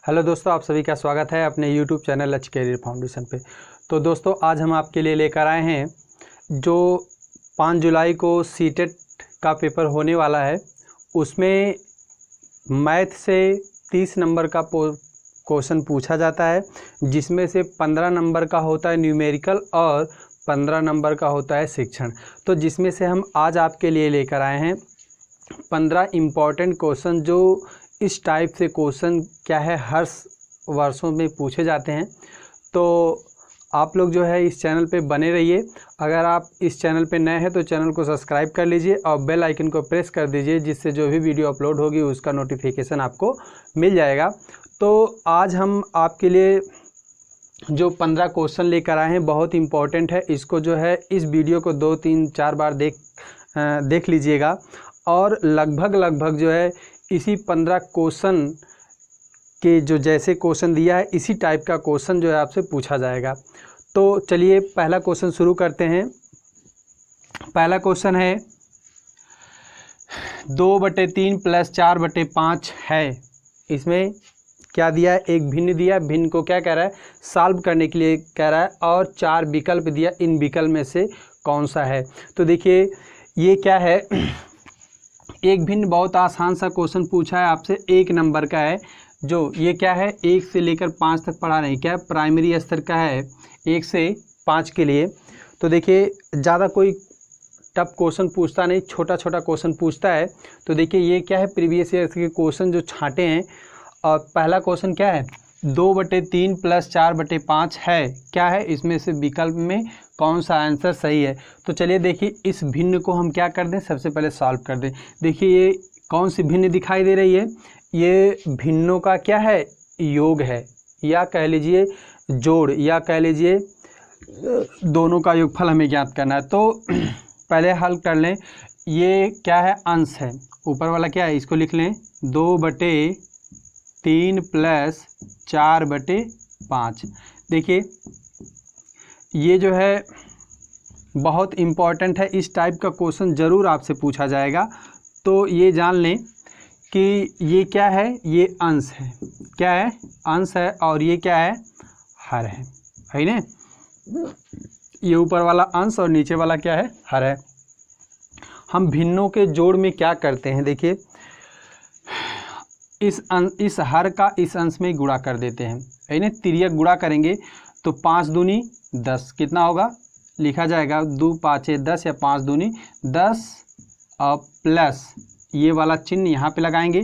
Hello दोस्तों, आप सभी का स्वागत है अपने यूट्यूब चैनल लक्ष्य कैरियर फाउंडेशन पे। तो दोस्तों, आज हम आपके लिए लेकर आए हैं जो 5 जुलाई को सीटेट का पेपर होने वाला है। उसमें मैथ से 30 नंबर का क्वेश्चन पूछा जाता है, जिसमें से 15 नंबर का होता है न्यूमेरिकल और 15 नंबर का होता है शिक्षण। तो जिसमें से हम आज आपके लिए लेकर आए हैं 15 इम्पॉर्टेंट क्वेश्चन, जो इस टाइप से क्वेश्चन क्या है हर वर्षों में पूछे जाते हैं। तो आप लोग जो है इस चैनल पे बने रहिए। अगर आप इस चैनल पे नए हैं तो चैनल को सब्सक्राइब कर लीजिए और बेल आइकन को प्रेस कर दीजिए, जिससे जो भी वीडियो अपलोड होगी उसका नोटिफिकेशन आपको मिल जाएगा। तो आज हम आपके लिए जो 15 क्वेश्चन लेकर आए हैं बहुत इम्पॉर्टेंट है। इसको जो है इस वीडियो को 2, 3, 4 बार देख लीजिएगा और लगभग जो है इसी 15 क्वेश्चन के जो जैसे क्वेश्चन दिया है इसी टाइप का क्वेश्चन जो है आपसे पूछा जाएगा। तो चलिए पहला क्वेश्चन शुरू करते हैं। पहला क्वेश्चन है 2/3 + 4/5 है। इसमें क्या दिया है? एक भिन्न दिया है। भिन्न को क्या कह रहा है? सॉल्व करने के लिए कह रहा है और 4 विकल्प दिया। इन विकल्प में से कौन सा है? तो देखिए ये क्या है, एक भिन्न बहुत आसान सा क्वेश्चन पूछा है आपसे, 1 नंबर का है। जो ये क्या है 1 से लेकर 5 तक पढ़ा नहीं, क्या प्राइमरी स्तर का है 1 से 5 के लिए। तो देखिए ज़्यादा कोई टफ क्वेश्चन पूछता नहीं, छोटा छोटा क्वेश्चन पूछता है। तो देखिए ये क्या है, प्रीवियस ईयर के क्वेश्चन जो छांटे हैं। और पहला क्वेश्चन क्या है, 2/3 + 4/5 है। क्या है इसमें से विकल्प में कौन सा आंसर सही है? तो चलिए देखिए इस भिन्न को हम क्या कर दें, सबसे पहले सॉल्व कर दें। देखिए ये कौन सी भिन्न दिखाई दे रही है? ये भिन्नों का क्या है, योग है, या कह लीजिए जोड़, या कह लीजिए दोनों का योगफल हमें ज्ञात करना है। तो पहले हल कर लें। ये क्या है, अंश है। ऊपर वाला क्या है, इसको लिख लें 2/3 + 4/5। देखिए ये जो है बहुत इम्पॉर्टेंट है, इस टाइप का क्वेश्चन ज़रूर आपसे पूछा जाएगा। तो ये जान लें कि ये क्या है, ये अंश है। क्या है? अंश है। और ये क्या है, हर है ना। ये ऊपर वाला अंश और नीचे वाला क्या है, हर है। हम भिन्नों के जोड़ में क्या करते हैं, देखिए इस हर का इस अंश में गुणा कर देते हैं, है ना। तिर्यक गुणा करेंगे तो 5 दूनी 10 कितना होगा, लिखा जाएगा 2 5 10 या 5 दूनी 10 और प्लस ये वाला चिन्ह यहाँ पे लगाएंगे।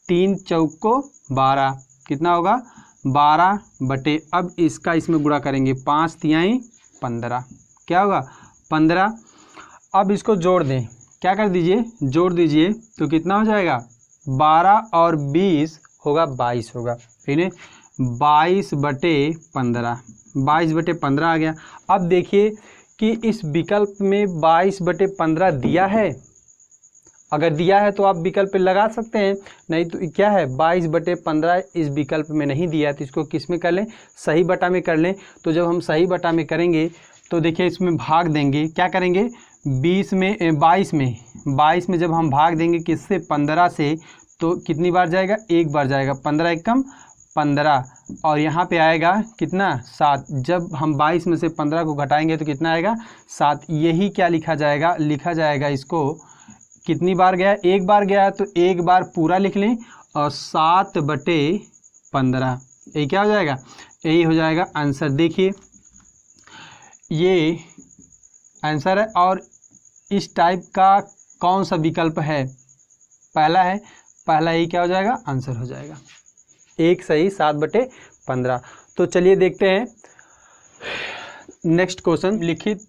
3 चौको 12 कितना होगा, 12 अब इसका इसमें गुणा करेंगे 5 तिहाई 15 क्या होगा, 15। अब इसको जोड़ दें, क्या कर दीजिए, जोड़ दीजिए तो कितना हो जाएगा, 12 और 20 होगा 22 होगा, ठीक है। 22/15 22/15 आ गया। अब देखिए कि इस विकल्प में 22/15 दिया है। अगर दिया है तो आप विकल्प पे लगा सकते हैं, नहीं तो क्या है 22/15 इस विकल्प में नहीं दिया है। तो इसको किस में कर लें, सही बटा में कर लें। तो जब हम सही बटा में करेंगे तो देखिए इसमें भाग देंगे, क्या करेंगे 22 में जब हम भाग देंगे किससे, 15 से, तो कितनी बार जाएगा, एक बार जाएगा। 15 एकम 15 और यहाँ पे आएगा कितना, 7। जब हम 22 में से 15 को घटाएंगे तो कितना आएगा, 7। यही क्या लिखा जाएगा, लिखा जाएगा इसको कितनी बार गया, एक बार गया तो एक बार पूरा लिख लें और 7/15 ये क्या हो जाएगा, यही हो जाएगा आंसर। देखिए ये आंसर है। और इस टाइप का कौन सा विकल्प है, पहला है, पहला ही क्या हो जाएगा, आंसर हो जाएगा। एक सही 7/15। तो चलिए देखते हैं नेक्स्ट क्वेश्चन। लिखित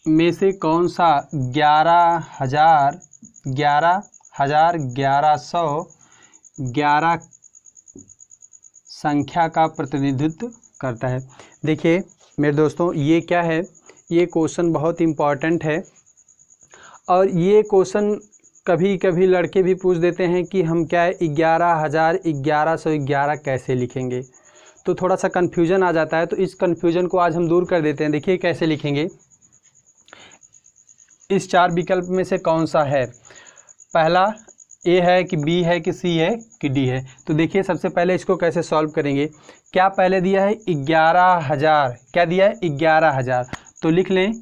में से कौन सा 11,1111 संख्या का प्रतिनिधित्व करता है? देखिए मेरे दोस्तों ये क्या है, ये क्वेश्चन बहुत इम्पॉर्टेंट है। और ये क्वेश्चन कभी कभी लड़के भी पूछ देते हैं कि हम क्या है 11,1111 कैसे लिखेंगे, तो थोड़ा सा कन्फ्यूजन आ जाता है। तो इस कन्फ्यूजन को आज हम दूर कर देते हैं। देखिए कैसे लिखेंगे, इस 4 विकल्प में से कौन सा है, पहला ए है कि बी है कि सी है कि डी है। तो देखिए सबसे पहले इसको कैसे सॉल्व करेंगे। क्या पहले दिया है 11,000, क्या दिया है 11,000, तो लिख लें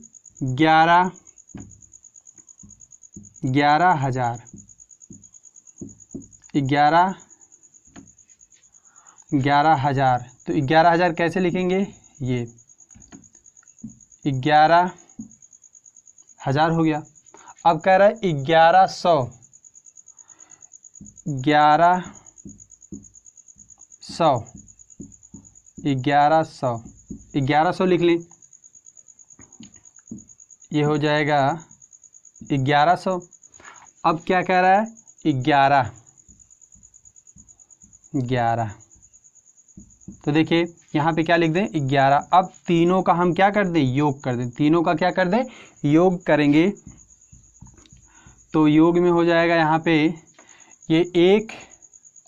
11,000, तो 11,000 कैसे लिखेंगे, ये 11,000 हो गया। अब कह रहा है 1100, 1100 लिख लें, ये हो जाएगा 1100। अब क्या कह रहा है 11, तो देखिए यहाँ पे क्या लिख दें 11। अब तीनों का हम क्या कर दें, योग कर दें, तीनों का क्या कर दें, योग करेंगे। तो योग में हो जाएगा यहाँ पे ये 1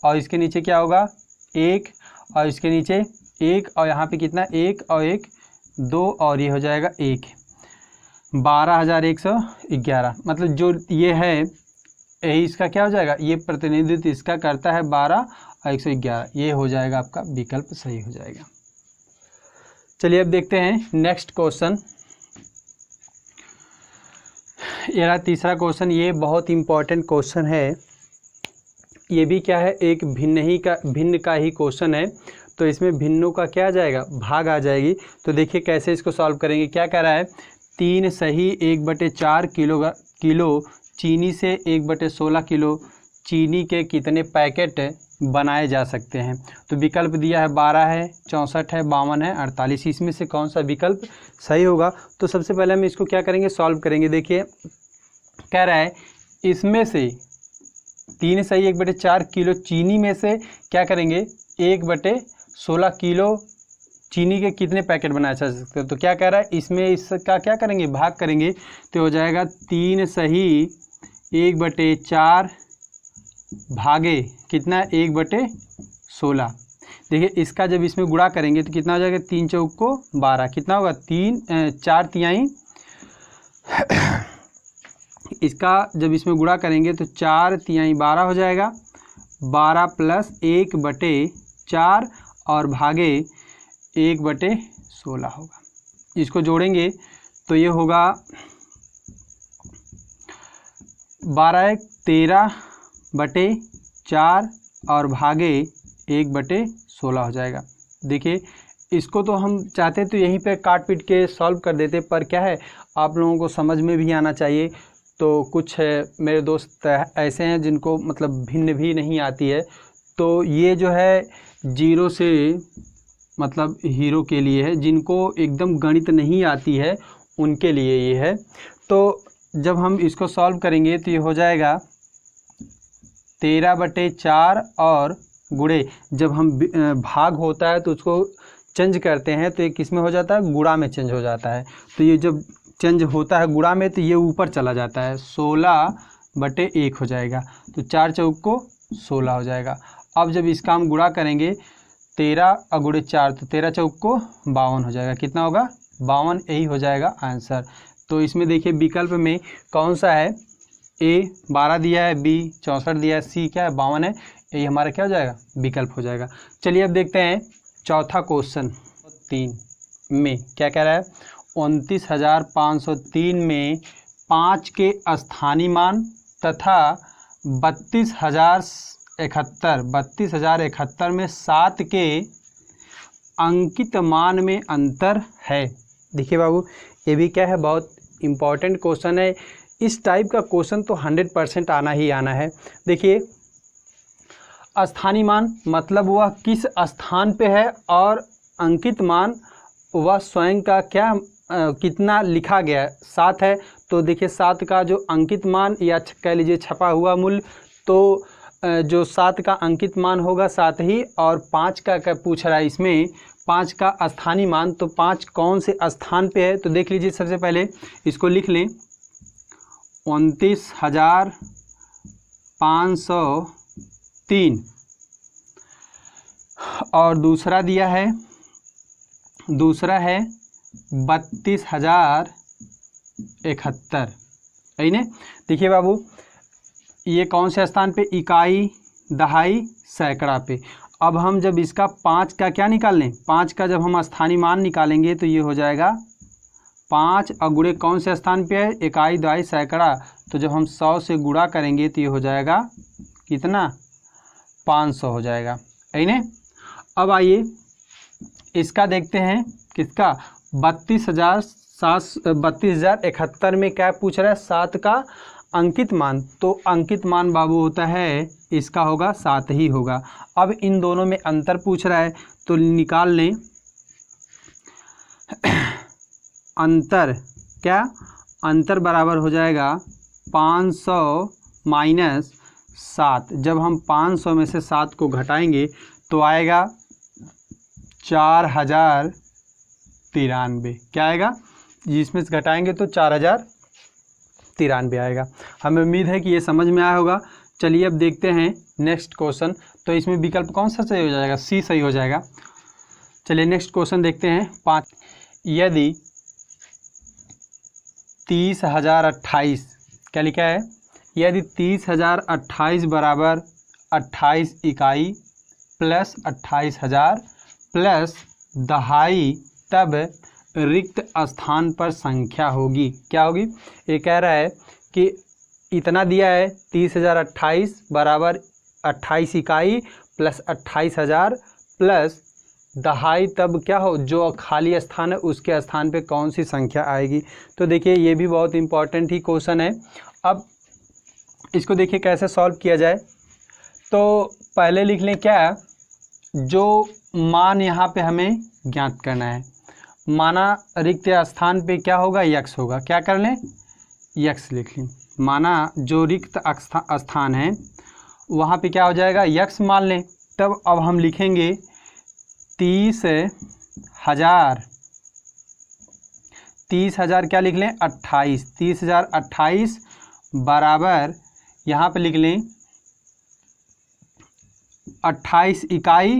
और इसके नीचे क्या होगा 1 और इसके नीचे 1 और यहाँ पे कितना 1 और 1 2 और ये हो जाएगा 1, 12,111। मतलब जो ये है यही इसका क्या हो जाएगा, ये प्रतिनिधित्व इसका करता है 12 और 111, ये हो जाएगा आपका विकल्प सही हो जाएगा। चलिए अब देखते हैं नेक्स्ट क्वेश्चन। ये रहा तीसरा क्वेश्चन, ये बहुत इम्पोर्टेंट क्वेश्चन है। ये भी क्या है, एक भिन्न का ही क्वेश्चन है। तो इसमें भिन्नों का क्या आ जाएगा, भाग आ जाएगी। तो देखिए कैसे इसको सॉल्व करेंगे। क्या कह रहा है 3 सही 1/4 किलो चीनी से 1/16 किलो चीनी के कितने पैकेट बनाए जा सकते हैं। तो विकल्प दिया है 12 है, 64 है, 52 है, 48। इसमें से कौन सा विकल्प सही होगा। तो सबसे पहले हम इसको क्या करेंगे, सॉल्व करेंगे। देखिए कह रहा है इसमें से 3 सही 1/4 किलो चीनी में से क्या करेंगे 1/16 किलो चीनी के कितने पैकेट बनाए जा सकते हैं। तो क्या कह रहा है इसमें इसका क्या करेंगे, भाग करेंगे। तो हो जाएगा 3 सही 1/4 भागे कितना 1/16। देखिए इसका जब इसमें गुणा करेंगे तो कितना हो जाएगा, 3 चौक को 12, कितना होगा 4 तिहाई। इसका जब इसमें गुणा करेंगे तो 4 तिहाई 12 हो जाएगा, 12 + 1/4 और भागे 1/16 होगा। इसको जोड़ेंगे तो ये होगा 12 13/4 और भागे 1/16 हो जाएगा। देखिए इसको तो हम चाहते तो यहीं पे काट पीट के सॉल्व कर देते, पर क्या है आप लोगों को समझ में भी आना चाहिए। तो कुछ मेरे दोस्त ऐसे हैं जिनको मतलब भिन्न भी नहीं आती है। तो ये जो है 0 से मतलब हीरो के लिए है, जिनको एकदम गणित नहीं आती है उनके लिए ये है। तो जब हम इसको सॉल्व करेंगे तो ये हो जाएगा 13/4 और गुणे, जब हम भाग होता है तो उसको चेंज करते हैं तो ये किस में हो जाता है, गुणा में चेंज हो जाता है। तो ये जब चेंज होता है गुणा में तो ये ऊपर चला जाता है, 16/1 हो जाएगा। तो 4 चौक को 16 हो जाएगा। अब जब इसका हम गुणा करेंगे 13 और गुणे 4 तो 13 चौक को 52 हो जाएगा। कितना होगा 52, यही हो जाएगा आंसर। तो इसमें देखिए विकल्प में कौन सा है, ए 12 दिया है, बी 64 दिया है, सी क्या है 52 है, यही हमारा क्या हो जाएगा विकल्प हो जाएगा। चलिए अब देखते हैं चौथा क्वेश्चन 3 में क्या कह रहा है। 29,503 में 5 के स्थानीय मान तथा 32,071 में 7 के अंकित मान में अंतर है। देखिए बाबू ये भी क्या है, बहुत इम्पॉर्टेंट क्वेश्चन है। इस टाइप का क्वेश्चन तो 100% आना ही आना है। देखिए स्थानीय मान मतलब वह किस स्थान पे है, और अंकित मान वह स्वयं का क्या कितना लिखा गया है, 7 है। तो देखिए 7 का जो अंकित मान या कह लीजिए छपा हुआ मूल्य, तो जो 7 का अंकित मान होगा 7 ही, और 5 का क्या पूछ रहा है इसमें 5 का स्थानीय मान, तो 5 कौन से स्थान पे है। तो देख लीजिए सबसे पहले इसको लिख लें 29,503 और दूसरा दिया है, दूसरा है 32,071, है ना। देखिए बाबू ये कौन से स्थान पे, इकाई, दहाई, सैकड़ा पे। अब हम जब इसका 5 का क्या निकाल लें, 5 का जब हम स्थानीय मान निकालेंगे तो ये हो जाएगा 5 और गुणे कौन से स्थान पे है, इकाई, दहाई, सैकड़ा। तो जब हम 100 से गुणा करेंगे तो ये हो जाएगा कितना, 500 हो जाएगा, है ना। अब आइए इसका देखते हैं, किसका, 32,071 में क्या पूछ रहा है, 7 का अंकित मान। तो अंकित मान बाबू होता है, इसका होगा 7 ही होगा। अब इन दोनों में अंतर पूछ रहा है तो निकाल लें अंतर, क्या, अंतर बराबर हो जाएगा 500 माइनस 7। जब हम 500 में से 7 को घटाएंगे तो आएगा 4093। क्या आएगा, जिसमें से घटाएंगे तो 4093 आएगा। हमें उम्मीद है कि ये समझ में आया होगा। चलिए अब देखते हैं नेक्स्ट क्वेश्चन। तो इसमें विकल्प कौन सा सही हो जाएगा, सी सही हो जाएगा। चलिए नेक्स्ट क्वेश्चन देखते हैं 5। यदि 30,028, क्या लिखा है, यदि 30,028 बराबर 28 इकाई प्लस 28,000 प्लस दहाई, तब रिक्त स्थान पर संख्या होगी, क्या होगी। ये कह रहा है कि इतना दिया है 30,028 बराबर 28 इकाई प्लस 28,000 प्लस दहाई, तब क्या हो, जो खाली स्थान है उसके स्थान पे कौन सी संख्या आएगी। तो देखिए ये भी बहुत इंपॉर्टेंट ही क्वेश्चन है। अब इसको देखिए कैसे सॉल्व किया जाए। तो पहले लिख लें क्या, जो मान यहाँ पे हमें ज्ञात करना है, माना रिक्त स्थान पे क्या होगा, यक्स होगा। क्या कर लें, यक्स लिख लें। माना जो रिक्त स्थान है वहाँ पे क्या हो जाएगा, यक्स मान लें। तब अब हम लिखेंगे 30,000, 30,000 क्या लिख लें, 28, 30,028 बराबर यहाँ पे लिख लें 28 इकाई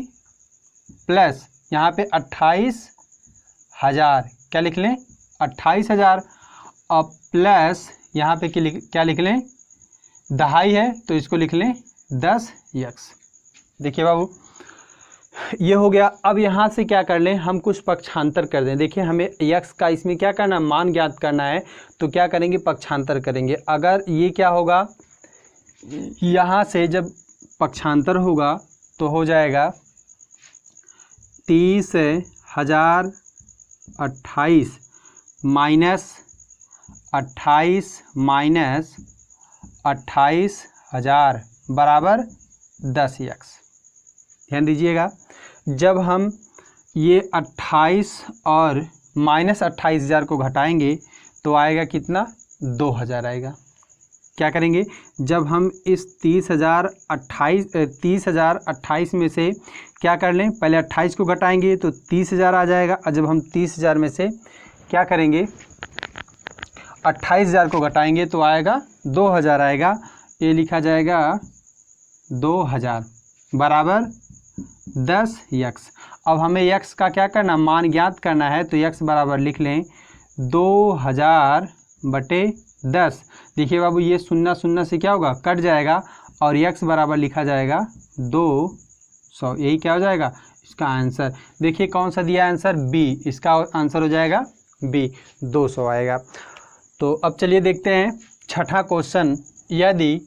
प्लस यहाँ पे 28,000, क्या लिख लें, 28,000 और प्लस यहाँ पे क्या लिख लें, दहाई है तो इसको लिख लें 10 यक्स। देखिए बाबू ये हो गया। अब यहाँ से क्या कर लें, हम कुछ पक्षांतर कर दें। देखिए हमें यक्स का इसमें क्या करना है, मान ज्ञात करना है। तो क्या करेंगे, पक्षांतर करेंगे। अगर ये क्या होगा, यहाँ से जब पक्षांतर होगा तो हो जाएगा 30,028 माइनस 28 माइनस 28,000 बराबर 10 यक्स। ध्यान दीजिएगा, जब हम ये 28 और माइनस 28,000 को घटाएंगे तो आएगा कितना, 2,000 आएगा। क्या करेंगे, जब हम इस 30,028 में से क्या कर लें, पहले 28 को घटाएंगे तो 30,000 आ जाएगा। और जब हम 30,000 में से क्या करेंगे, 28,000 को घटाएंगे तो आएगा 2,000 आएगा। ये लिखा जाएगा 2,000 बराबर 10 यक्स। अब हमें यक्स का क्या करना, मान ज्ञात करना है। तो यक्स बराबर लिख लें 2,000 बटे 10। देखिए बाबू ये 0 0 से क्या होगा, कट जाएगा और यक्स बराबर लिखा जाएगा 200। यही क्या हो जाएगा इसका आंसर। देखिए कौन सा दिया आंसर, बी। इसका आंसर हो जाएगा बी, 200 आएगा। तो अब चलिए देखते हैं छठा क्वेश्चन। यदि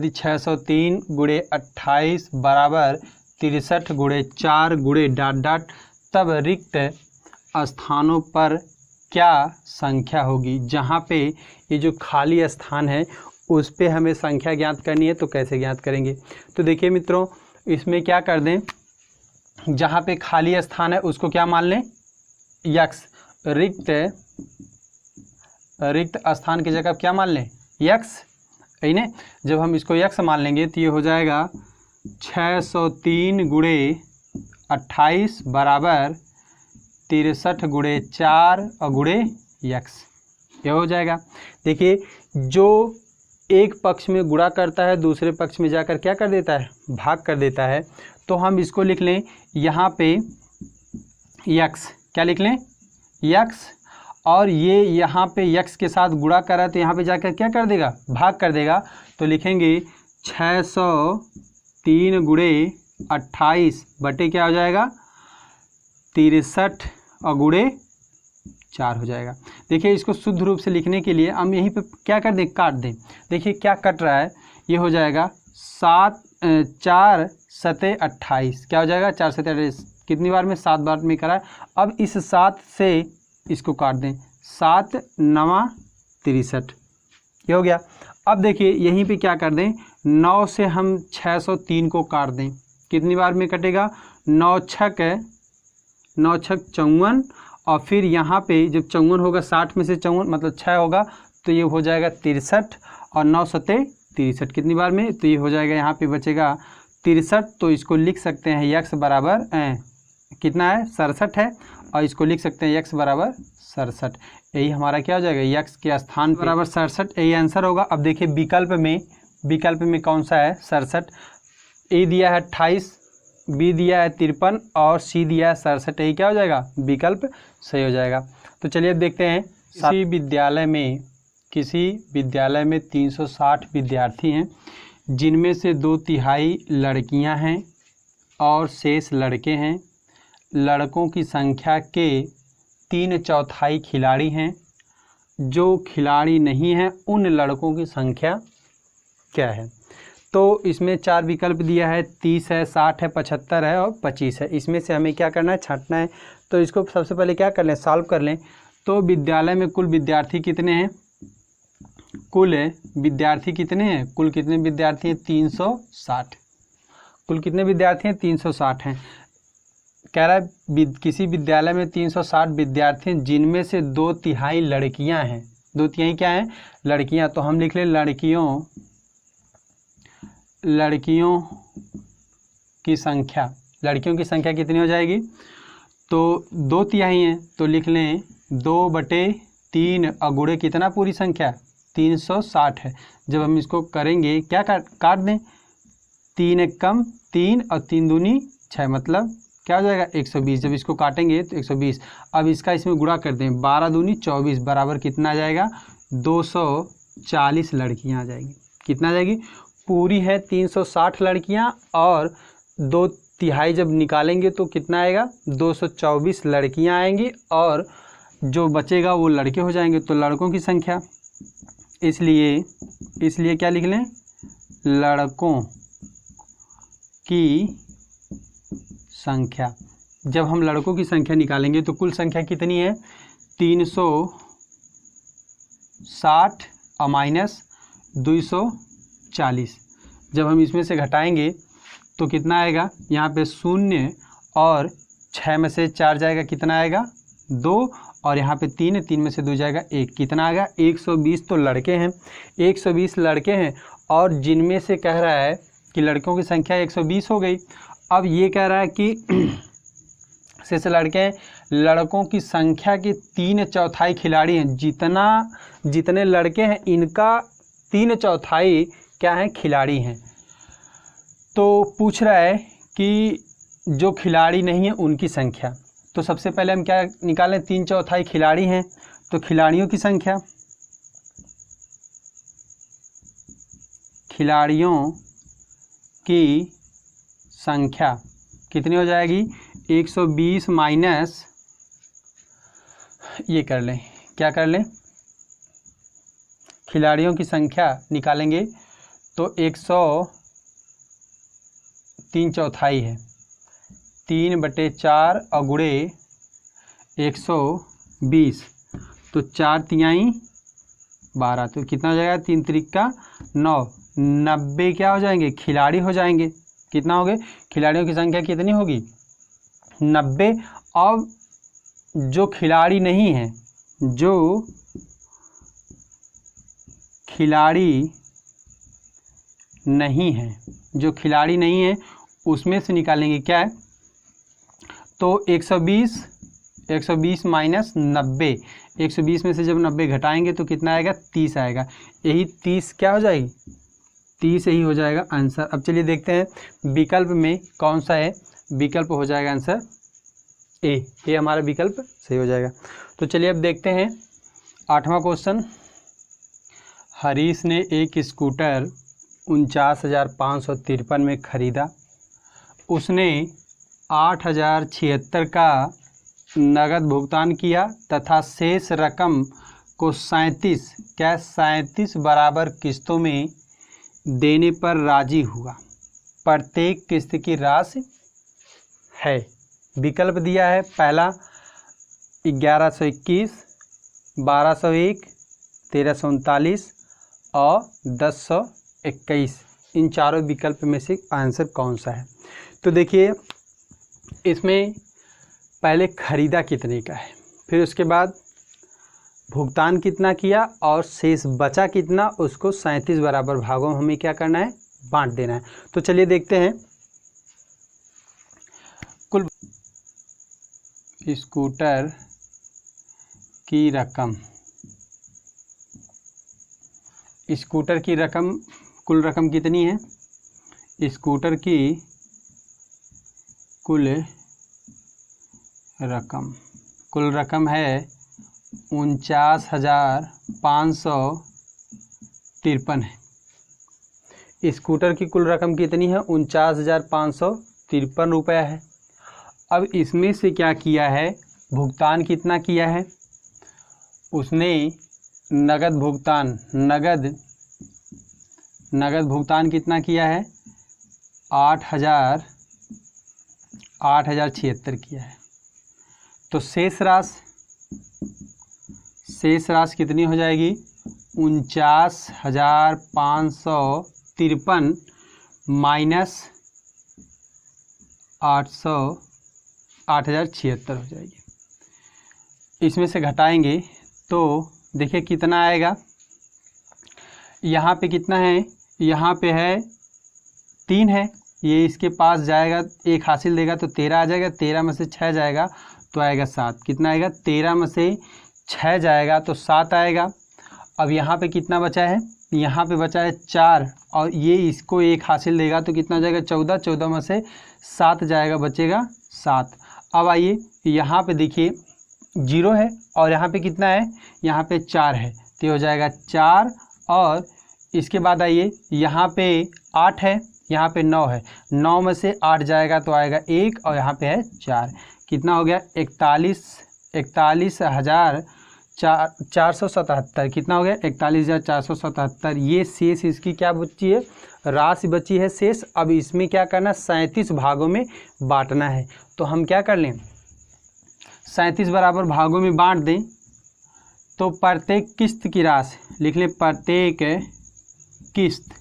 603 गुणे 28 बराबर 63 गुणे 4 गुणे ... तब रिक्त स्थानों पर क्या संख्या होगी। जहाँ पे ये जो खाली स्थान है उस पे हमें संख्या ज्ञात करनी है। तो कैसे ज्ञात करेंगे, तो देखिए मित्रों इसमें क्या कर दें, जहाँ पे खाली स्थान है उसको क्या मान लें, यक्स। रिक्त स्थान की जगह क्या मान लें, यक्स, है ना। जब हम इसको यक्स मान लेंगे तो ये हो जाएगा 603 गुणे 28 बराबर 63 गुणे 4 और गुणे यक्स, ये हो जाएगा। देखिए जो एक पक्ष में गुणा करता है दूसरे पक्ष में जाकर क्या कर देता है, भाग कर देता है। तो हम इसको लिख लें यहाँ पे यक्स, क्या लिख लें, यक्स। और ये यहाँ पे x के साथ गुणा करा तो यहाँ पे जाकर क्या कर देगा, भाग कर देगा। तो लिखेंगे 603 गुणे 28 बटे क्या हो जाएगा 63 और गुणे 4 हो जाएगा। देखिए इसको शुद्ध रूप से लिखने के लिए हम यहीं पे क्या कर दें, काट दें। देखिए क्या कट रहा है, ये हो जाएगा 4 सते 28, क्या हो जाएगा 4 सते 28, कितनी बार में 7 बार में करा है। अब इस 7 से इसको काट दें, 7 9 63, ये हो गया। अब देखिए यहीं पे क्या कर दें, 9 से हम 603 को काट दें, कितनी बार में कटेगा 9 छक 54, और फिर यहाँ पे जब 54 होगा 60 में से 54 मतलब 6 होगा तो ये हो जाएगा 63, और 9 सते 63 कितनी बार में, तो ये हो जाएगा यहाँ पे बचेगा 63। तो इसको लिख सकते हैं x बराबर कितना है 67 है, और इसको लिख सकते हैं x बराबर 67। यही हमारा क्या हो जाएगा, x के स्थान बराबर 67, यही आंसर होगा। अब देखिए विकल्प में कौन सा है 67, ए दिया है 28, बी दिया है 53 और सी दिया है 67, यही क्या हो जाएगा विकल्प सही हो जाएगा। तो चलिए अब देखते हैं, किसी विद्यालय में 360 विद्यार्थी हैं, जिनमें से 2/3 लड़कियां हैं और शेष लड़के हैं। लड़कों की संख्या के 3/4 खिलाड़ी हैं। जो खिलाड़ी नहीं हैं उन लड़कों की संख्या क्या है। तो इसमें 4 विकल्प दिया है, 30 है, 60 है, 75 है और 25 है। इसमें से हमें क्या करना है, छांटना है। तो इसको सबसे पहले क्या कर लें, सॉल्व कर लें। तो विद्यालय में कुल विद्यार्थी कितने हैं, कुल विद्यार्थी कितने हैं, कुल कितने विद्यार्थी हैं 360, कुल कितने विद्यार्थी हैं 360 हैं। कह रहा है किसी विद्यालय में 360 विद्यार्थी हैं, जिनमें से 2/3 लड़कियां हैं। 2/3 क्या हैं, लड़कियां। तो हम लिख लें लड़कियों की संख्या, लड़कियों की संख्या कितनी हो जाएगी, तो 2/3 हैं तो लिख लें 2/3 और गुणे कितना पूरी संख्या 360 है। जब हम इसको करेंगे क्या काट दें, 3 एक कम 3 और 3 दूनी 6 मतलब क्या हो जाएगा 120। जब इसको काटेंगे तो 120। अब इसका इसमें गुणा कर दें, 12 दूनी 24 बराबर कितना आ जाएगा 240 लड़कियां आ जाएगी। कितना आ जाएगी, पूरी है 360 लड़कियां और 2/3 जब निकालेंगे तो कितना आएगा 224 लड़कियां आएंगी, और जो बचेगा वो लड़के हो जाएंगे। तो लड़कों की संख्या, इसलिए क्या लिख लें, लड़कों की संख्या। जब हम लड़कों की संख्या निकालेंगे तो कुल संख्या कितनी है 360 और माइनस 240। जब हम इसमें से घटाएंगे तो कितना आएगा, यहाँ पे 0 और 6 में से 4 जाएगा, कितना आएगा 2, और यहाँ पे 3 में से 2 जाएगा 1, कितना आएगा 120। तो लड़के हैं 120 लड़के हैं, और जिनमें से कह रहा है कि लड़कों की संख्या 120 हो गई। अब ये कह रहा है कि शेष लड़के हैं, लड़कों की संख्या के 3/4 खिलाड़ी हैं। जितने लड़के हैं इनका 3/4 क्या है खिलाड़ी हैं। तो पूछ रहा है कि जो खिलाड़ी नहीं है उनकी संख्या। तो सबसे पहले हम क्या निकालें, 3/4 खिलाड़ी हैं तो खिलाड़ियों की संख्या, खिलाड़ियों की संख्या कितनी हो जाएगी 120 माइनस, ये कर लें, क्या कर लें, खिलाड़ियों की संख्या निकालेंगे तो 3/4 है, 3/4 और गुणे 120 तो 4×3 12, तो कितना हो जाएगा 3×3 9, 90 क्या हो जाएंगे खिलाड़ी हो जाएंगे। कितना हो गए, खिलाड़ियों की संख्या कितनी होगी 90। अब जो खिलाड़ी नहीं है, जो खिलाड़ी नहीं है उसमें से निकालेंगे क्या है, तो 120 माइनस 90, 120 में से जब 90 घटाएंगे तो कितना आएगा 30 आएगा। यही 30 क्या हो जाएगी 30 ही हो जाएगा आंसर। अब चलिए देखते हैं विकल्प में कौन सा है, विकल्प हो जाएगा आंसर ए हमारा विकल्प सही हो जाएगा। तो चलिए अब देखते हैं 8वां क्वेश्चन। हरीश ने एक स्कूटर 49,553 में ख़रीदा। उसने 8,076 का नगद भुगतान किया तथा शेष रकम को 37 बराबर किस्तों में देने पर राजी हुआ। प्रत्येक किस्त की राशि है। विकल्प दिया है, पहला 1121, 1201, 1339 और 1021। इन चारों विकल्प में से आंसर कौन सा है? तो देखिए, इसमें पहले खरीदा कितने का है, फिर उसके बाद भुगतान कितना किया और शेष बचा कितना, उसको 37 बराबर भागों में हमें क्या करना है, बांट देना है। तो चलिए देखते हैं। कुल स्कूटर की रकम, स्कूटर की रकम, कुल रकम कितनी है? स्कूटर की कुल रकम है 49,553 है। स्कूटर की कुल रकम कितनी है? 49,553 रुपया है। अब इसमें से क्या किया है, भुगतान कितना किया है? उसने नगद भुगतान कितना किया है? 8,076 किया है। तो शेष राशि कितनी हो जाएगी? 49,553 माइनस 8,076 हो जाएगी। इसमें से घटाएंगे तो देखिए कितना आएगा। यहाँ पे कितना है? यहाँ पे है 3 है, ये इसके पास जाएगा, एक हासिल देगा तो 13 आ जाएगा। 13 में से 6 जाएगा तो आएगा 7। कितना आएगा? 13 में से 6 जाएगा तो 7 आएगा। अब यहाँ पे कितना बचा है? यहाँ पे बचा है 4 और ये इसको एक हासिल देगा तो कितना हो जाएगा? 14। 14 में से 7 जाएगा, बचेगा 7। अब आइए यहाँ पे देखिए 0 है और यहाँ पे कितना है? यहाँ पे 4 है तो हो जाएगा 4। और इसके बाद आइए यहाँ पे 8 है, यहाँ पे 9 है, 9 में से 8 जाएगा तो आएगा 1 और यहाँ पे है 4। कितना हो गया? 41,477। कितना हो गया? 41,477। ये शेष इसकी क्या बची है? राशि बची है शेष। अब इसमें क्या करना? 37 भागों में बांटना है। तो हम क्या कर लें, 37 बराबर भागों में बांट दें। तो प्रत्येक किस्त की राशि लिख लें, प्रत्येक किस्त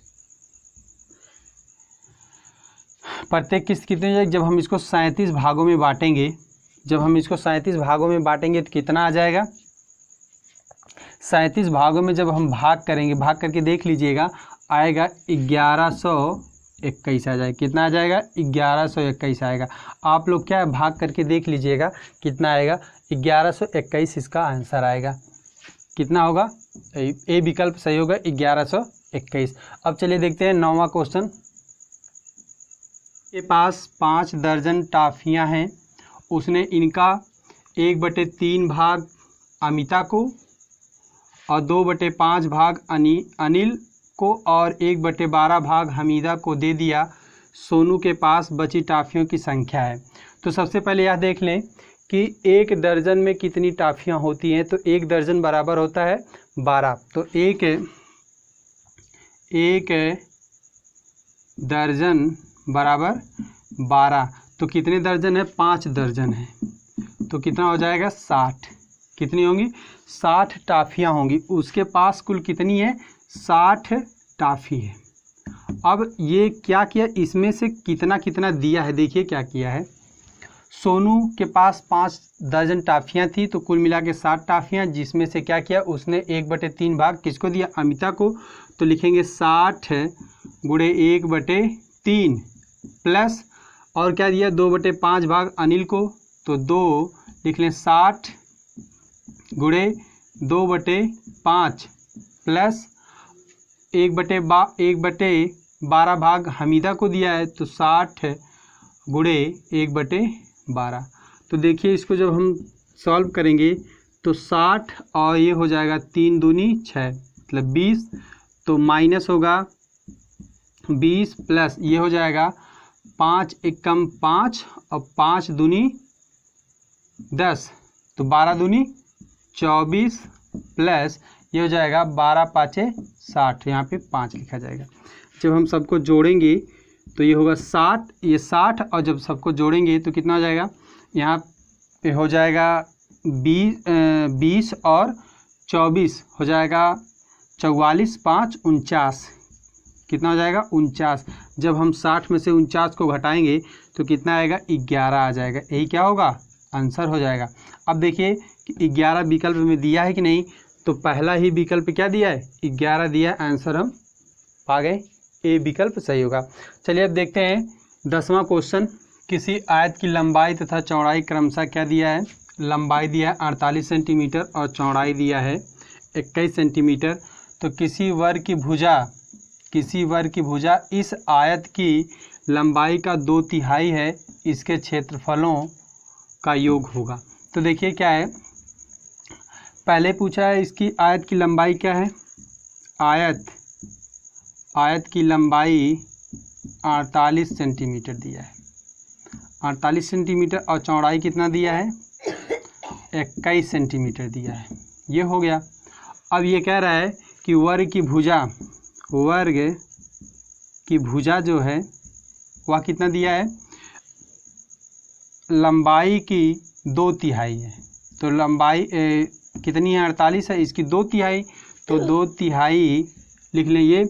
कितनी हो जाएगी? जब हम इसको 37 भागों में बांटेंगे, तो कितना आ जाएगा? 37 भागों में जब हम भाग करेंगे, भाग करके देख लीजिएगा, आएगा 1121 आ जाएगा। कितना आ जाएगा? 1121 आएगा। आप लोग क्या भाग करके देख लीजिएगा कितना आएगा। 1121 इसका आंसर आएगा। कितना होगा? ए विकल्प सही होगा, 1121। अब चलिए देखते हैं 9वां क्वेश्चन। के पास 5 दर्जन टाफियाँ हैं। उसने इनका 1/3 भाग अमिता को और 2/5 भाग अनिल को और 1/12 भाग हमीदा को दे दिया। सोनू के पास बची टाफियों की संख्या है। तो सबसे पहले यह देख लें कि 1 दर्जन में कितनी टाफियाँ होती हैं। तो 1 दर्जन बराबर होता है 12। तो एक दर्जन बराबर 12। तो कितने दर्जन है? 5 दर्जन है। तो कितना हो जाएगा? 60। कितनी होंगी? 60 टाफियाँ होंगी। उसके पास कुल कितनी है? 60 टाफी है। अब ये क्या किया, इसमें से कितना कितना दिया है, देखिए क्या किया है। सोनू के पास 5 दर्जन टाफियाँ थी, तो कुल मिला के 60 टाफियाँ, जिसमें से क्या किया उसने 1/3 भाग किसको दिया? अमिता को। तो लिखेंगे 60 गुणे 1/3 प्लस और क्या दिया? 2/5 भाग अनिल को। तो 2 लिख लें, 60 गुणे 2/5 प्लस 1/12 भाग हमीदा को दिया है। तो 60 गुणे 1/12। तो देखिए इसको जब हम सॉल्व करेंगे तो 60 और ये हो जाएगा 3 दूनी 6 मतलब 20, तो माइनस होगा 20 प्लस ये हो जाएगा 5 एकम 5 और 5 दूनी 10, तो 12 दूनी 24 प्लस ये हो जाएगा 12 पाँचे 60, यहाँ पे 5 लिखा जाएगा। जब हम सबको जोड़ेंगे तो ये होगा 60, ये 60 और जब सबको जोड़ेंगे तो कितना हो जाएगा, यहाँ पे हो जाएगा 20 और 24 हो जाएगा 44 5 49, कितना हो जाएगा 49। जब हम 60 में से 49 को घटाएंगे तो कितना आएगा 11 आ जाएगा। यही क्या होगा आंसर हो जाएगा। अब देखिए कि 11 विकल्प में दिया है कि नहीं, तो पहला ही विकल्प क्या दिया है 11 दिया है, आंसर हम पा गए, ए विकल्प सही होगा। चलिए अब देखते हैं 10वां क्वेश्चन। किसी आयत की लंबाई तथा चौड़ाई क्रमशः क्या दिया है, लंबाई दिया है 48 सेंटीमीटर और चौड़ाई दिया है 21 सेंटीमीटर। तो किसी वर्ग की भुजा इस आयत की लंबाई का 2/3 है, इसके क्षेत्रफलों का योग होगा। तो देखिए क्या है, पहले पूछा है इसकी आयत की लंबाई क्या है, आयत की लंबाई 48 सेंटीमीटर दिया है, 48 सेंटीमीटर, और चौड़ाई कितना दिया है 21 सेंटीमीटर दिया है, ये हो गया। अब ये कह रहा है कि वर्ग की भुजा जो है वह कितना दिया है, लंबाई की 2/3 है। तो लंबाई कितनी है 48 है, इसकी 2/3, तो 2/3 लिख लें ये,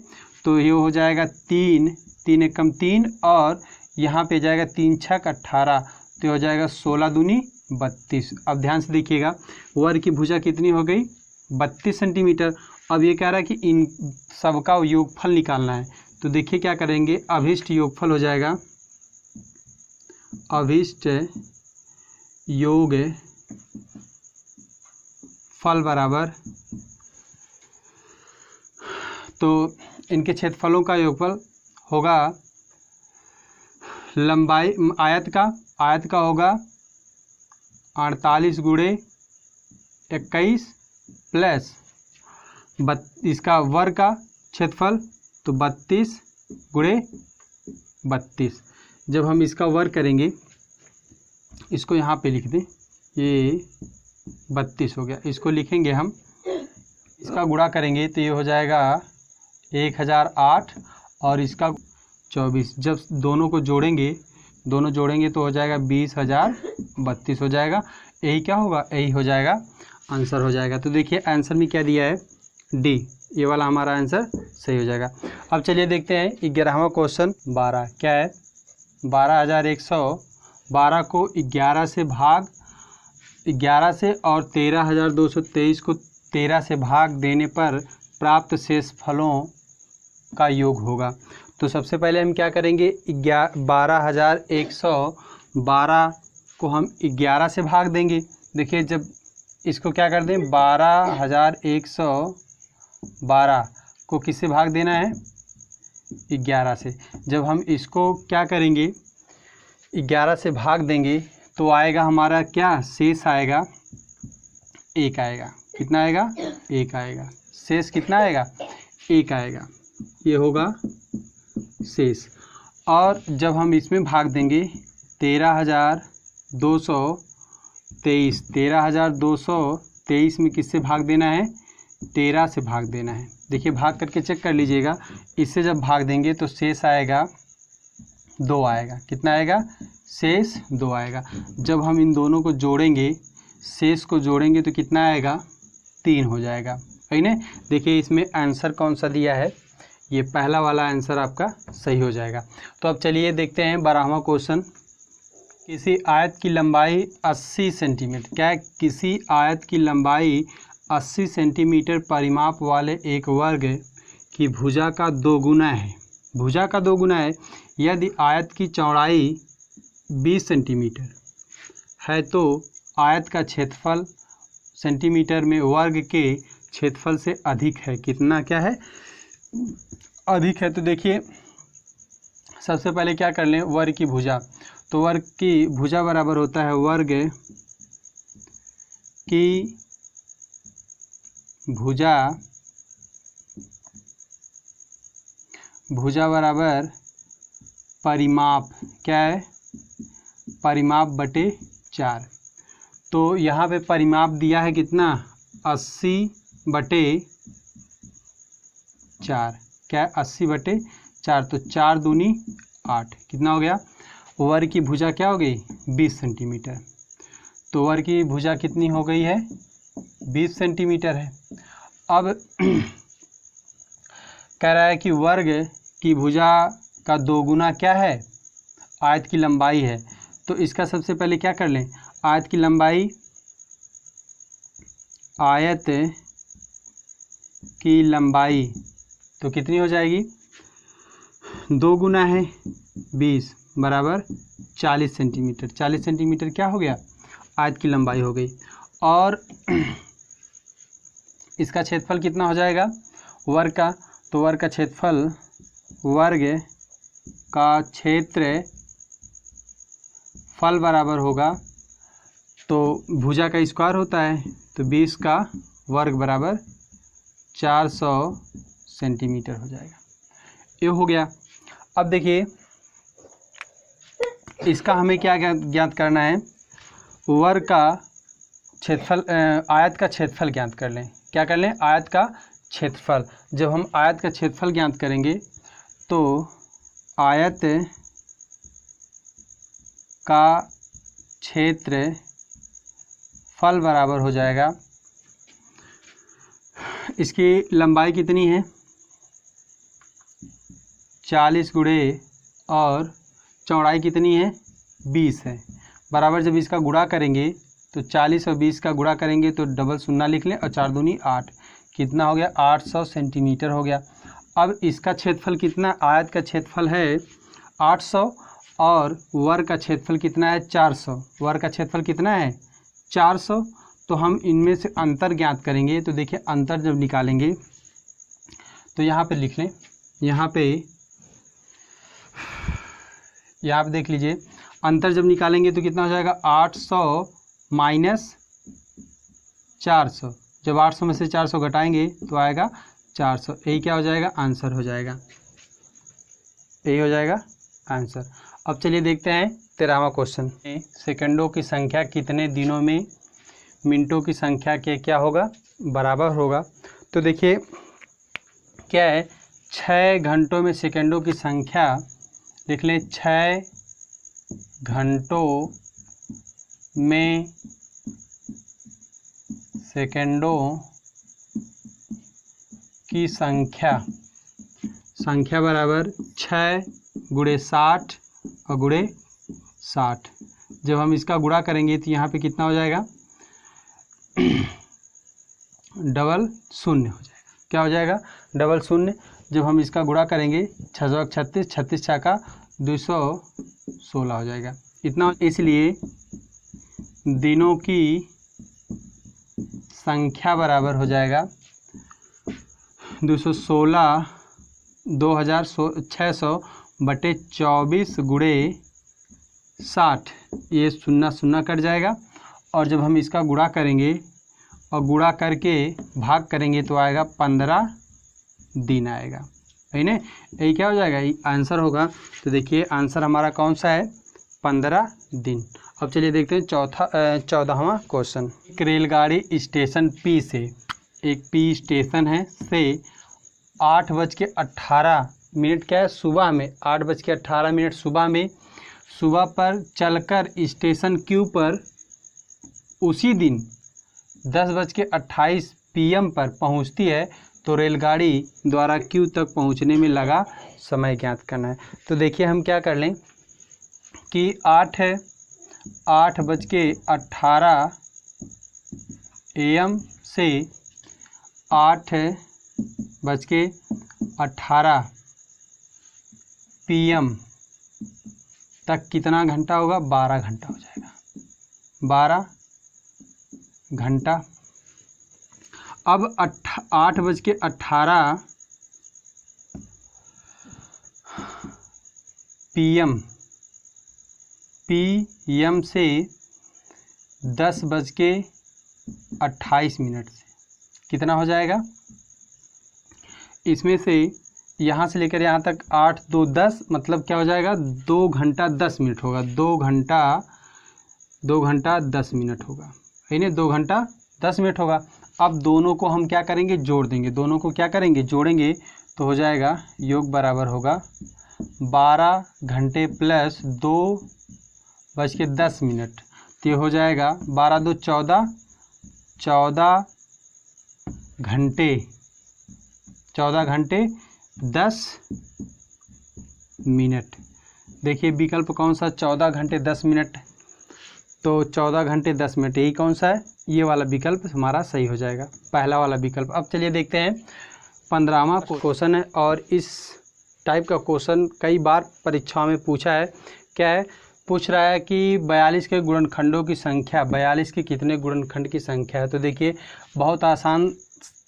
तो ये हो जाएगा 3 एकम 3 और यहाँ पे जाएगा 3 छक 18, तो हो जाएगा 16 दूनी 32। अब ध्यान से देखिएगा वर्ग की भुजा कितनी हो गई 32 सेंटीमीटर। अब ये कह रहा है कि इन सबका योगफल निकालना है, तो देखिए क्या करेंगे, अभिष्ट योगफल हो जाएगा, अभिष्ट योग फल बराबर, तो इनके क्षेत्रफलों का योगफल होगा लंबाई आयत का होगा 48 गुणे 21 प्लस इसका वर्ग का क्षेत्रफल तो 32 गुणे 32। जब हम इसका वर्ग करेंगे, इसको यहाँ पे लिख दें, ये 32 हो गया, इसको लिखेंगे हम, इसका गुणा करेंगे तो ये हो जाएगा 1008 और इसका 24। जब दोनों को जोड़ेंगे तो हो जाएगा 20,032 हो जाएगा। यही क्या होगा, यही हो जाएगा आंसर हो जाएगा। तो देखिए आंसर में क्या दिया है डी, ये वाला हमारा आंसर सही हो जाएगा। अब चलिए देखते हैं 11वां क्वेश्चन। 12 क्या है, 12 को 11 से और 13,223 को 13 से भाग देने पर प्राप्त शेष फलों का योग होगा। तो सबसे पहले हम क्या करेंगे, 12,112 को हम 11 से भाग देंगे। देखिए जब इसको क्या कर दें, 12,112 को किससे भाग देना है 11 से। जब हम इसको क्या करेंगे 11 से भाग देंगे तो आएगा हमारा क्या, शेष आएगा 1 आएगा। कितना आएगा 1 आएगा। शेष कितना आएगा 1 आएगा, ये होगा शेष। और जब हम इसमें भाग देंगे 13,223 में किससे भाग देना है, 13 से भाग देना है। देखिए भाग करके चेक कर लीजिएगा, इससे जब भाग देंगे तो शेष आएगा 2 आएगा। कितना आएगा, शेष 2 आएगा। जब हम इन दोनों को जोड़ेंगे, शेष को जोड़ेंगे तो कितना आएगा 3 हो जाएगा, है ना। देखिए इसमें आंसर कौन सा दिया है, ये पहला वाला आंसर आपका सही हो जाएगा। तो अब चलिए देखते हैं 12वां क्वेश्चन। किसी आयत की लंबाई 80 सेंटीमीटर, क्या है, किसी आयत की लंबाई 80 सेंटीमीटर परिमाप वाले एक वर्ग की भुजा का 2 गुना है, भुजा का 2 गुना है। यदि आयत की चौड़ाई 20 सेंटीमीटर है तो आयत का क्षेत्रफल सेंटीमीटर में वर्ग के क्षेत्रफल से अधिक है। कितना क्या है, अधिक है। तो देखिए सबसे पहले क्या कर लें, वर्ग की भुजा, तो वर्ग की भुजा बराबर होता है वर्ग की भुजा बराबर परिमाप, क्या है, परिमाप बटे 4। तो यहाँ पे परिमाप दिया है कितना, 80/4, क्या है 80/4, तो 4 दूनी 8, कितना हो गया, वर्ग की भुजा क्या हो गई 20 सेंटीमीटर। तो वर्ग की भुजा कितनी हो गई है 20 सेंटीमीटर है। अब कह रहा है कि वर्ग की भुजा का 2 गुना क्या है, आयत की लंबाई है। तो इसका सबसे पहले क्या कर लें, आयत की लंबाई, आयत की लंबाई तो कितनी हो जाएगी, 2 गुना है 20 बराबर 40 सेंटीमीटर। 40 सेंटीमीटर क्या हो गया, आयत की लंबाई हो गई। और इसका क्षेत्रफल कितना हो जाएगा वर्ग का, तो वर्ग का क्षेत्रफल, वर्ग का क्षेत्रफल बराबर होगा, तो भुजा का स्क्वायर होता है, तो 20 का वर्ग बराबर 400 सेंटीमीटर हो जाएगा। ये हो गया। अब देखिए इसका हमें क्या ज्ञात करना है, वर्ग का क्षेत्रफल, आयत का क्षेत्रफल ज्ञात कर लें। क्या कर लें, आयत का क्षेत्रफल। जब हम आयत का क्षेत्रफल ज्ञात करेंगे तो आयत का क्षेत्रफल बराबर हो जाएगा, इसकी लंबाई कितनी है 40 गुणे और चौड़ाई कितनी है 20 है, बराबर जब इसका गुणा करेंगे तो 40 और 20 का गुणा करेंगे तो डबल शून्य लिख लें और 4 दूनी 8, कितना हो गया 800 सेंटीमीटर हो गया। अब इसका क्षेत्रफल कितना, आयत का क्षेत्रफल है 800 और वर्ग का क्षेत्रफल कितना है 400, वर्ग का क्षेत्रफल कितना है 400। तो हम इनमें से अंतर ज्ञात करेंगे। तो देखिए अंतर जब निकालेंगे तो यहाँ पे लिख लें, यहाँ पे देख लीजिए, अंतर जब निकालेंगे तो कितना हो जाएगा 800 माइनस 400, जब 800 में से 400 घटाएंगे तो आएगा 400, यही क्या हो जाएगा आंसर हो जाएगा, यही हो जाएगा आंसर। अब चलिए देखते हैं 13वां क्वेश्चन। सेकंडों की संख्या कितने दिनों में मिनटों की संख्या के क्या होगा बराबर होगा। तो देखिए क्या है, 6 घंटों में सेकंडों की संख्या लिख लें, 6 घंटों में सेकंडों की संख्या बराबर 6 गुणे 60 और गुणे 60। जब हम इसका गुणा करेंगे तो यहाँ पे कितना हो जाएगा डबल शून्य हो जाएगा, क्या हो जाएगा डबल शून्य। जब हम इसका गुणा करेंगे 6 36, 36 6 का 216 हो जाएगा इतना। इसलिए दिनों की संख्या बराबर हो जाएगा 216 2600 बटे 24 गुणे 60, ये शून्य शून्य कट जाएगा। और जब हम इसका गुणा करेंगे और गुणा करके भाग करेंगे तो आएगा 15 दिन आएगा, है ना, यही क्या हो जाएगा, ये आंसर होगा। तो देखिए आंसर हमारा कौन सा है 15 दिन। अब चलिए देखते हैं 14वां क्वेश्चन। एक रेलगाड़ी स्टेशन पी से, एक पी स्टेशन है से 8:18 क्या है सुबह में, 8:18 सुबह में, सुबह पर चलकर स्टेशन क्यू पर उसी दिन 10:28 PM पर पहुंचती है, तो रेलगाड़ी द्वारा क्यू तक पहुंचने में लगा समय ज्ञात करना है। तो देखिए हम क्या कर लें कि 8:18 AM से 8:18 PM तक कितना घंटा होगा 12 घंटा हो जाएगा, 12 घंटा। अब 8:18 PM PM से 10:28 से कितना हो जाएगा, इसमें से यहाँ से लेकर यहाँ तक 8 2 10 मतलब क्या हो जाएगा, 2 घंटा 10 मिनट होगा। 2 घंटा 10 मिनट होगा, है ना, 2 घंटा 10 मिनट होगा। अब दोनों को हम क्या करेंगे, जोड़ देंगे। दोनों को क्या करेंगे, जोड़ेंगे तो हो जाएगा योग बराबर होगा 12 घंटे प्लस 2:10। तो ये हो जाएगा 12 2 14 घंटे 10 मिनट। देखिए विकल्प कौन सा, 14 घंटे 10 मिनट। तो 14 घंटे 10 मिनट यही कौन सा है, ये वाला विकल्प हमारा सही हो जाएगा, पहला वाला विकल्प। अब चलिए देखते हैं 15वां क्वेश्चन है, और इस टाइप का क्वेश्चन कई बार परीक्षाओं में पूछा है। क्या है, पूछ रहा है कि 42 के गुणनखंडों की संख्या, 42 के कितने गुणनखंड की संख्या है। तो देखिए बहुत आसान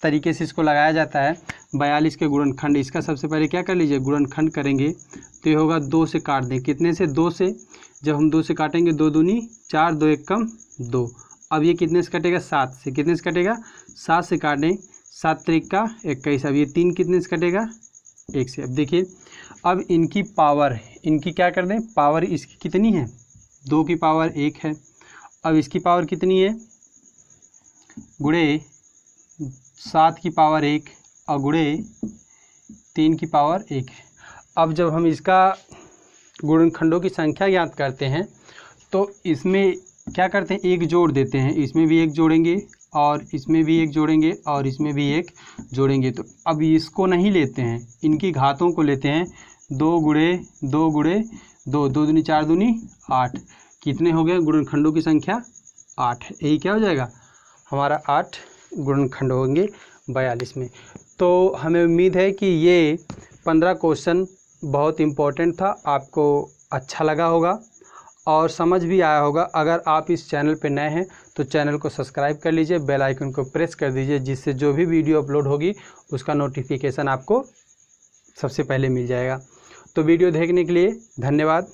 तरीके से इसको लगाया जाता है। 42 के गुणनखंड, इसका सबसे पहले क्या कर लीजिए, गुणनखंड करेंगे तो ये होगा 2 से काट दें। कितने से, 2 से। जब हम 2 से काटेंगे 2 दूनी 4, 2 1 कम 2। अब ये कितने से कटेगा, 7 से। कितने से कटेगा, 7 से काटें, 7 3 का 21। अब ये 3 कितने से कटेगा, 1 से। अब देखिए अब इनकी पावर, इनकी क्या कर दें, पावर इसकी कितनी है, 2 की पावर 1 है। अब इसकी पावर कितनी है, गुणे 7 की पावर 1 और गुणे 3 की पावर 1 है। अब जब हम इसका गुणनखंडों की संख्या ज्ञात करते हैं तो इसमें क्या करते हैं, एक जोड़ देते हैं। इसमें भी एक जोड़ेंगे और इसमें भी एक जोड़ेंगे और इसमें भी एक जोड़ेंगे। तो अब इसको नहीं लेते हैं, इनकी घातों को लेते हैं। 2 गुणे 2 गुणे 2, 2 दूनी 4 दूनी 8। कितने हो गए गुणनखंडों की संख्या, 8 है। यही क्या हो जाएगा, हमारा 8 गुणनखंड होंगे 42 में। तो हमें उम्मीद है कि ये 15 क्वेश्चन बहुत इम्पोर्टेंट था, आपको अच्छा लगा होगा और समझ भी आया होगा। अगर आप इस चैनल पे नए हैं तो चैनल को सब्सक्राइब कर लीजिए, बेल आइकन को प्रेस कर दीजिए, जिससे जो भी वीडियो अपलोड होगी उसका नोटिफिकेशन आपको सबसे पहले मिल जाएगा। तो वीडियो देखने के लिए धन्यवाद।